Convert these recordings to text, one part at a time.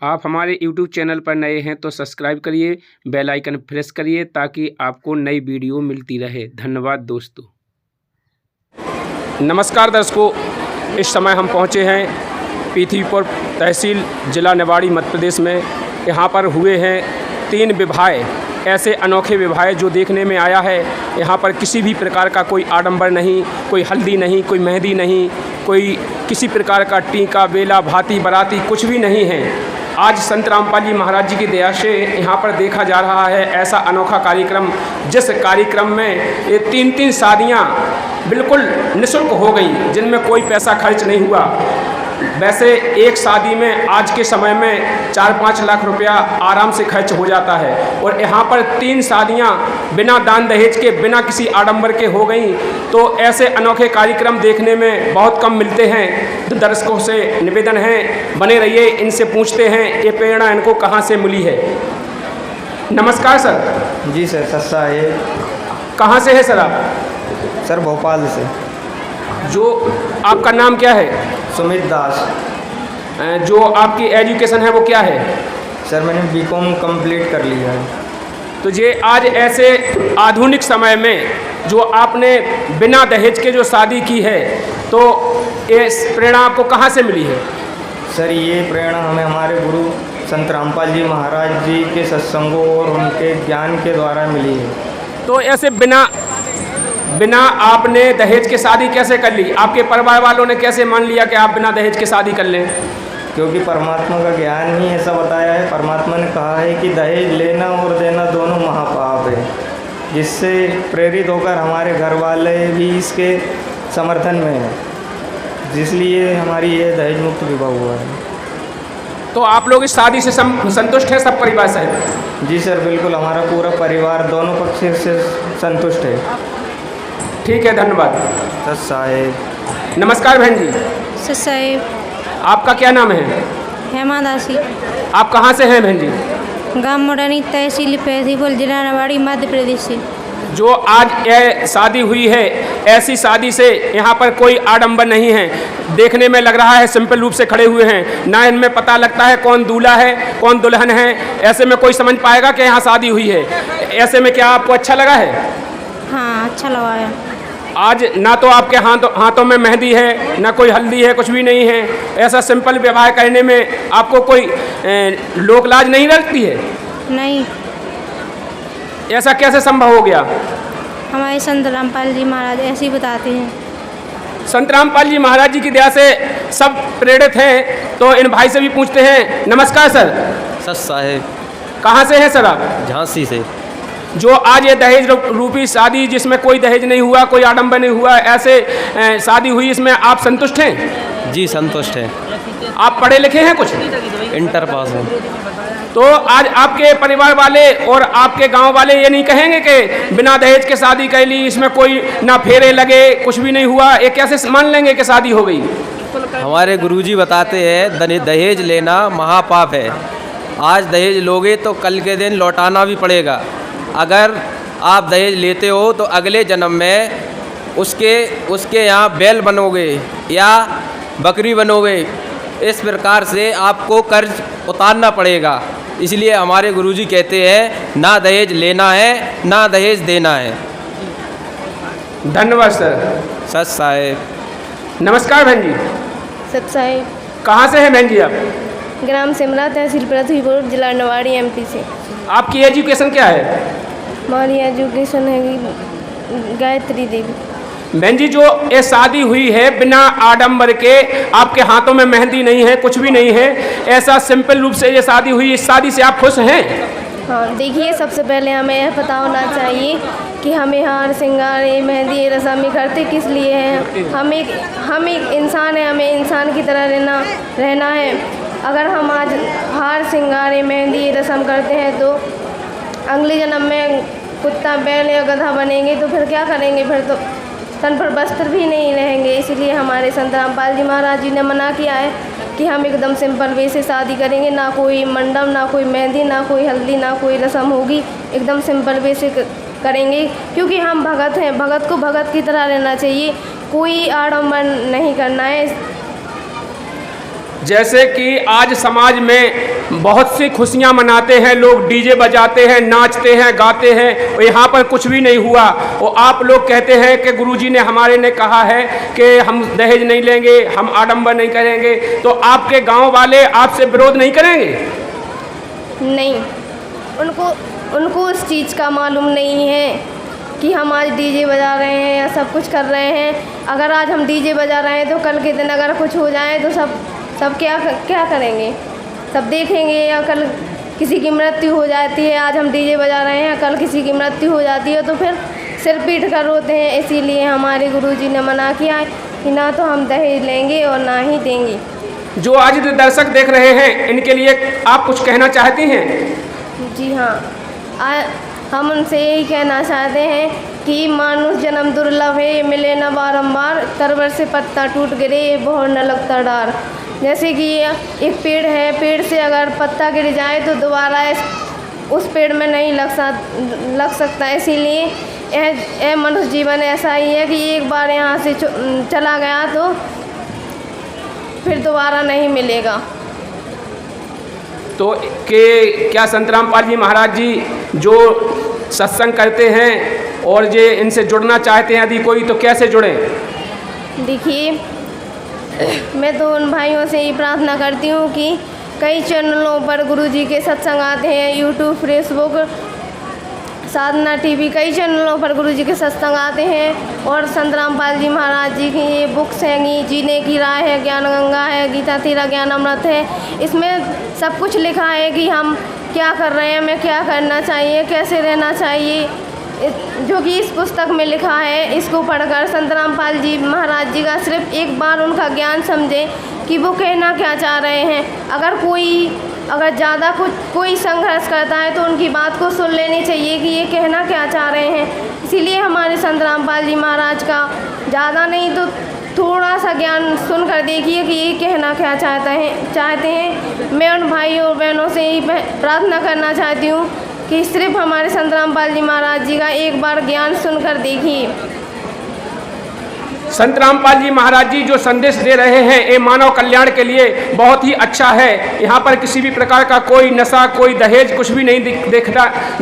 आप हमारे YouTube channel पर नए हैं तो सब्सक्राइब करिए, बेल आइकन प्रेस करिए ताकि आपको नई वीडियो मिलती रहे। धन्यवाद दोस्तों। नमस्कार दर्शकों, इस समय हम पहुंचे हैं पृथ्वीपुर तहसील जिला निवाड़ी मध्य प्रदेश में। यहाँ पर हुए हैं 3 विवाह, ऐसे अनोखे विवाह जो देखने में आया है। यहाँ पर किसी भी प्रकार का कोई आडंबर नहीं, कोई हल्दी नहीं, कोई मेहंदी नहीं, कोई किसी प्रकार का टीका बेला भाती बराती कुछ भी नहीं है। आज संत रामपाल जी महाराज जी की दया से यहाँ पर देखा जा रहा है ऐसा अनोखा कार्यक्रम, जिस कार्यक्रम में ये 3 शादियाँ बिल्कुल निःशुल्क हो गई, जिनमें कोई पैसा खर्च नहीं हुआ। वैसे एक शादी में आज के समय में 4-5 लाख रुपया आराम से खर्च हो जाता है, और यहाँ पर 3 शादियाँ बिना दान दहेज के, बिना किसी आडंबर के हो गई। तो ऐसे अनोखे कार्यक्रम देखने में बहुत कम मिलते हैं। तो दर्शकों से निवेदन है, बने रहिए, इनसे पूछते हैं ये प्रेरणा इनको कहाँ से मिली है। नमस्कार सर। जी सर, सस्ता है। कहाँ से है सर आप? सर भोपाल से। जो आपका नाम क्या है? सुमित दास। जो आपकी एजुकेशन है वो क्या है? सर मैंने बीकॉम कंप्लीट कर लिया है। तो ये आज ऐसे आधुनिक समय में जो आपने बिना दहेज के जो शादी की है, तो ये प्रेरणा आपको कहाँ से मिली है? सर ये प्रेरणा हमें हमारे गुरु संत रामपाल जी महाराज जी के सत्संगों और उनके ज्ञान के द्वारा मिली है। तो ऐसे बिना आपने दहेज के शादी कैसे कर ली? आपके परिवार वालों ने कैसे मान लिया कि आप बिना दहेज के शादी कर लें? क्योंकि परमात्मा का ज्ञान ही ऐसा बताया है। परमात्मा ने कहा है कि दहेज लेना और देना दोनों महापाप है, जिससे प्रेरित होकर हमारे घर वाले भी इसके समर्थन में हैं, जिसलिए हमारी ये दहेज मुक्त विवाह हुआ है। तो आप लोग इस शादी से संतुष्ट हैं सब परिवार सहित? जी सर बिल्कुल, हमारा पूरा परिवार दोनों पक्ष से संतुष्ट है। ठीक है, धन्यवाद। सर साहेब। नमस्कार बहन जी। सर साहेब। आपका क्या नाम है? हेमा दासी। आप कहाँ से हैं बहन जी? गाँव मोडानी तहसील पृथ्वीपुर जिला निवाड़ी मध्य प्रदेश से। जो आज ये शादी हुई है, ऐसी शादी से यहाँ पर कोई आडंबर नहीं है। देखने में लग रहा है सिंपल रूप से खड़े हुए हैं, ना इनमें पता लगता है कौन दूल्हा है कौन दुल्हन है। ऐसे में कोई समझ पाएगा कि यहाँ शादी हुई है। ऐसे में क्या आपको अच्छा लगा है? हाँ, अच्छा लगा है। आज ना तो आपके हाथों में मेहंदी है, ना कोई हल्दी है, कुछ भी नहीं है। ऐसा सिंपल विवाह करने में आपको कोई लोक लाज नहीं लगती है? नहीं। ऐसा कैसे संभव हो गया? हमारे संत रामपाल जी महाराज ऐसे ही बताते हैं। संत रामपाल जी महाराज जी की दया से सब प्रेरित हैं। तो इन भाई से भी पूछते हैं। नमस्कार सर। सर साहेब। कहाँ से हैं सर आप? झांसी से। जो आज ये दहेज रूपी शादी, जिसमें कोई दहेज नहीं हुआ, कोई आडंबर नहीं हुआ, ऐसे शादी हुई, इसमें आप संतुष्ट हैं? जी संतुष्ट हैं। आप पढ़े लिखे हैं कुछ? इंटर पास हैं। तो आज आपके परिवार वाले और आपके गांव वाले ये नहीं कहेंगे कि बिना दहेज के शादी कर ली, इसमें कोई ना फेरे लगे, कुछ भी नहीं हुआ, ये कैसे मान लेंगे कि शादी हो गई? हमारे गुरुजी बताते हैं दहेज लेना महापाप है। आज दहेज लोगे तो कल के दिन लौटाना भी पड़ेगा। अगर आप दहेज लेते हो तो अगले जन्म में उसके यहाँ बैल बनोगे या बकरी बनोगे। इस प्रकार से आपको कर्ज उतारना पड़ेगा। इसलिए हमारे गुरुजी कहते हैं ना दहेज लेना है ना दहेज देना है। धन्यवाद सर। सत साहेब। नमस्कार बहन जी। सत साहेब। कहाँ से हैं बहन जी आप? ग्राम सिमरा तहसील पृथ्वीपुर जिला निवाड़ी MP से। आपकी एजुकेशन क्या है? हमारी एजुकेशन है गायत्री देवी। बहन जी, जो ये शादी हुई है बिना आडंबर के, आपके हाथों में मेहंदी नहीं है, कुछ भी नहीं है, ऐसा सिंपल रूप से ये शादी हुई, इस शादी से आप खुश हैं? हाँ, देखिए सबसे पहले हमें यह पता होना चाहिए कि हमें हार श्रृंगार मेहंदी रस्में करते किस लिए हैं। हम एक इंसान हैं, हमें इंसान की तरह रहना है। अगर हम आज हार श्रृंगार मेहंदी रस्म करते हैं तो अगले जन्म में कुत्ता बैल या गधा बनेंगे, तो फिर क्या करेंगे? फिर तो तन पर वस्त्र भी नहीं रहेंगे। इसीलिए हमारे संत रामपाल जी महाराज जी ने मना किया है कि हम एकदम सिंपल वे से शादी करेंगे, ना कोई मंडप, ना कोई मेहंदी, ना कोई हल्दी, ना कोई रस्म होगी। एकदम सिंपल वे से करेंगे, क्योंकि हम भगत हैं। भगत को भगत की तरह रहना चाहिए, कोई आडंबर नहीं करना है। जैसे कि आज समाज में बहुत सी खुशियां मनाते हैं लोग, डीजे बजाते हैं, नाचते हैं, गाते हैं, और यहाँ पर कुछ भी नहीं हुआ। और आप लोग कहते हैं कि गुरुजी ने हमारे ने कहा है कि हम दहेज नहीं लेंगे, हम आडंबर नहीं करेंगे, तो आपके गांव वाले आपसे विरोध नहीं करेंगे? नहीं, उनको उस चीज़ का मालूम नहीं है कि हम आज डीजे बजा रहे हैं या सब कुछ कर रहे हैं। अगर आज हम डीजे बजा रहे हैं तो कल के दिन अगर कुछ हो जाए तो सब क्या करेंगे? सब देखेंगे। या कल किसी की मृत्यु हो जाती है, आज हम डीजे बजा रहे हैं, कल किसी की मृत्यु हो जाती है तो फिर सिर पीट कर रोते हैं। इसीलिए हमारे गुरुजी ने मना किया कि ना तो हम दहेज लेंगे और ना ही देंगे। जो आज दर्शक देख रहे हैं इनके लिए आप कुछ कहना चाहती हैं? जी हाँ, हम उनसे यही कहना चाहते हैं कि मानुष जन्म दुर्लभ है, मिले न बारंबार, तरवर से पत्ता टूट गिरे बहुत न लगता डार। जैसे कि एक पेड़ है, पेड़ से अगर पत्ता गिर जाए तो दोबारा उस पेड़ में नहीं लग सकता। इसीलिए यह मनुष्य जीवन ऐसा ही है कि एक बार यहाँ से चला गया तो फिर दोबारा नहीं मिलेगा। तो क्या संत रामपाल जी महाराज जी जो सत्संग करते हैं और जे इनसे जुड़ना चाहते हैं यदि कोई, तो कैसे जुड़ें? देखिए, मैं तो उन भाइयों से ही प्रार्थना करती हूँ कि कई चैनलों पर गुरुजी के सत्संग आते हैं, यूट्यूब, फेसबुक, साधना टीवी, कई चैनलों पर गुरुजी के सत्संग आते हैं। और संत रामपाल जी महाराज जी की ये बुक्स हैं, जीने की राह है, ज्ञान गंगा है, गीता तेरा ज्ञान अमृत है। इसमें सब कुछ लिखा है कि हम क्या कर रहे हैं, हमें क्या करना चाहिए, कैसे रहना चाहिए, जो कि इस पुस्तक में लिखा है। इसको पढ़कर संत रामपाल जी महाराज जी का सिर्फ एक बार उनका ज्ञान समझें कि वो कहना क्या चाह रहे हैं। अगर ज़्यादा कोई संघर्ष करता है तो उनकी बात को सुन लेनी चाहिए कि ये कहना क्या चाह रहे हैं। इसीलिए हमारे संत रामपाल जी महाराज का ज़्यादा नहीं तो थोड़ा सा ज्ञान सुनकर देखिए कि ये कहना क्या चाहते हैं। मैं उन भाइयों और बहनों से ही प्रार्थना करना चाहती हूँ कि सिर्फ हमारे संत रामपाल जी महाराज जी का एक बार ज्ञान सुनकर देखिए। संत रामपाल जी महाराज जी जो संदेश दे रहे हैं ये मानव कल्याण के लिए बहुत ही अच्छा है। यहाँ पर किसी भी प्रकार का कोई नशा, कोई दहेज कुछ भी नहीं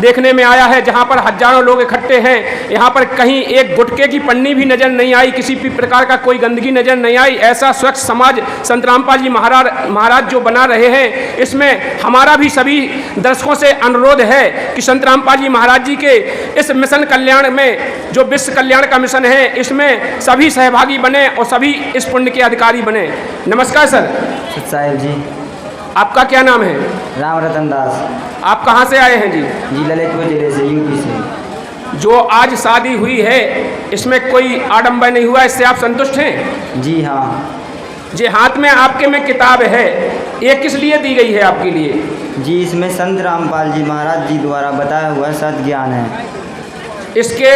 देखने में आया है। जहाँ पर हजारों लोग इकट्ठे हैं, यहाँ पर कहीं एक गुटखे की पन्नी भी नजर नहीं आई, किसी भी प्रकार का कोई गंदगी नजर नहीं आई। ऐसा स्वच्छ समाज संत रामपाल जी महाराज जो बना रहे हैं, इसमें हमारा भी सभी दर्शकों से अनुरोध है कि संत रामपाल जी महाराज जी के इस मिशन कल्याण में, जो विश्व कल्याण का मिशन है, इसमें सभी सहभागी बने और सभी इस पुण्य के अधिकारी बने। नमस्कार सर। साहिब जी। आपका क्या नाम है? राम रतन दास। आप कहाँ से आए हैं जी? जी ललितपुर जिले से, यूपी से। जो आज शादी हुई है इसमें कोई आडंबर नहीं हुआ, इससे आप संतुष्ट हैं? जी हाँ। जी, हाथ में आपके में किताब है, ये किस लिए दी गई है आपके लिए? जी, इसमें संत रामपाल जी महाराज जी द्वारा बताया हुआ सत ज्ञान है। इसके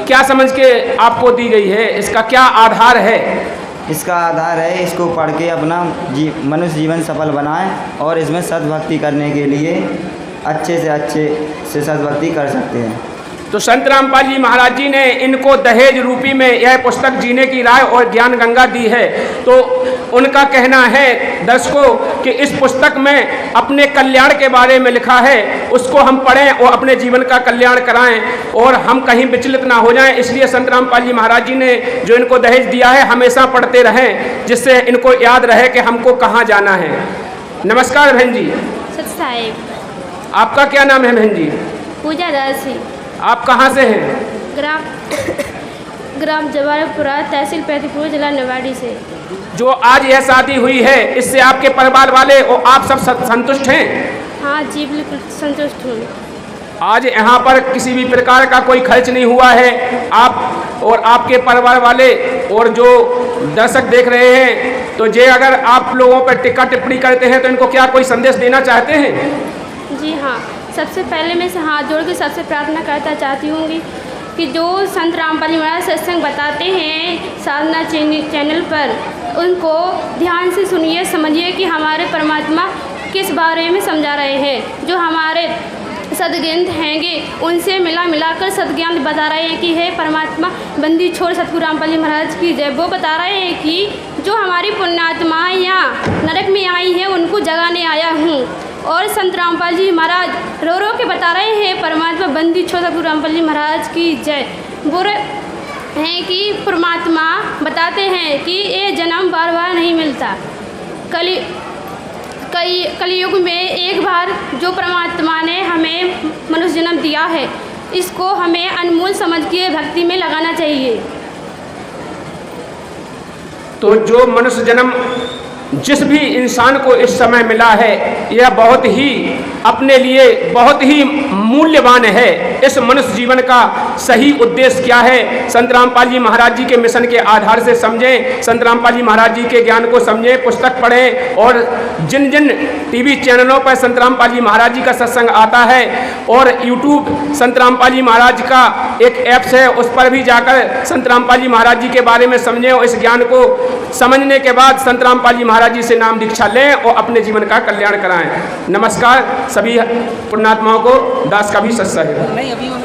क्या समझ के आपको दी गई है? इसका क्या आधार है? इसका आधार है, इसको पढ़ के अपना मनुष्य जीवन सफल बनाएं और इसमें सद्भक्ति करने के लिए अच्छे से सद्भक्ति कर सकते हैं। तो संत रामपाल जी महाराज जी ने इनको दहेज रूपी में यह पुस्तक जीने की राह और ज्ञान गंगा दी है। तो उनका कहना है दर्शकों कि इस पुस्तक में अपने कल्याण के बारे में लिखा है, उसको हम पढ़ें और अपने जीवन का कल्याण कराएं और हम कहीं विचलित ना हो जाएं। इसलिए संत रामपाल जी महाराज जी ने जो इनको दहेज दिया है हमेशा पढ़ते रहें, जिससे इनको याद रहे कि हमको कहाँ जाना है। नमस्कार बहन जी। सत साहिब। आपका क्या नाम है बहन जी? पूजा दासी। आप कहाँ से हैं? ग्राम जवारपुरा, तहसील पैतीपुर, जिला निवाड़ी से। जो आज यह शादी हुई है इससे आपके परिवार वाले और आप सब संतुष्ट हैं? हाँ जी, बिल्कुल संतुष्ट हूँ। आज यहाँ पर किसी भी प्रकार का कोई खर्च नहीं हुआ है। आप और आपके परिवार वाले और जो दर्शक देख रहे हैं, तो जे अगर आप लोगों पर टिक्का टिप्पणी करते हैं तो इनको क्या कोई संदेश देना चाहते हैं? जी हाँ, सबसे पहले मैं हाथ जोड़ के सबसे प्रार्थना करना चाहती हूँ कि जो संत रामपाल जी महाराज सत्संग बताते हैं साधना चैनल पर, उनको ध्यान से सुनिए, समझिए कि हमारे परमात्मा किस बारे में समझा रहे हैं। जो हमारे सदग्रंथ हैंगे उनसे मिलाकर सदज्ञान बता रहे हैं कि हे परमात्मा, बंदी छोड़ सतगुरु रामपाल जी महाराज की जय। वो बता रहे हैं कि जो हमारी पुण्यात्माएँ यहाँ नरक में आई हैं उनको जगाने आया हूँ। और संत रामपाल जी महाराज रो रो के बता रहे हैं, परमात्मा बंदी छोटा गुरु रामपाल जी महाराज की जय। बोल हैं कि परमात्मा बताते हैं कि ये जन्म बार बार नहीं मिलता। कलयुग में एक बार जो परमात्मा ने हमें मनुष्य जन्म दिया है, इसको हमें अनमोल समझ के भक्ति में लगाना चाहिए। तो जो मनुष्य जन्म जिस भी इंसान को इस समय मिला है, यह बहुत ही अपने लिए बहुत ही मूल्यवान है। इस मनुष्य जीवन का सही उद्देश्य क्या है, संत रामपाल जी महाराज जी के मिशन के आधार से समझें, संत रामपाल जी महाराज जी के ज्ञान को समझें, पुस्तक पढ़ें। और जिन जिन टीवी चैनलों पर संत रामपाल जी महाराज जी का सत्संग आता है और यूट्यूब संत रामपाल जी महाराज का एक ऐप्स है, उस पर भी जाकर संत रामपाल जी महाराज जी के बारे में समझें और इस ज्ञान को समझने के बाद संत रामपाल जी महाराज जी से नाम दीक्षा लें और अपने जीवन का कल्याण कराएं। नमस्कार सभी पुण्यात्माओं को, दास का भी सत्संग है।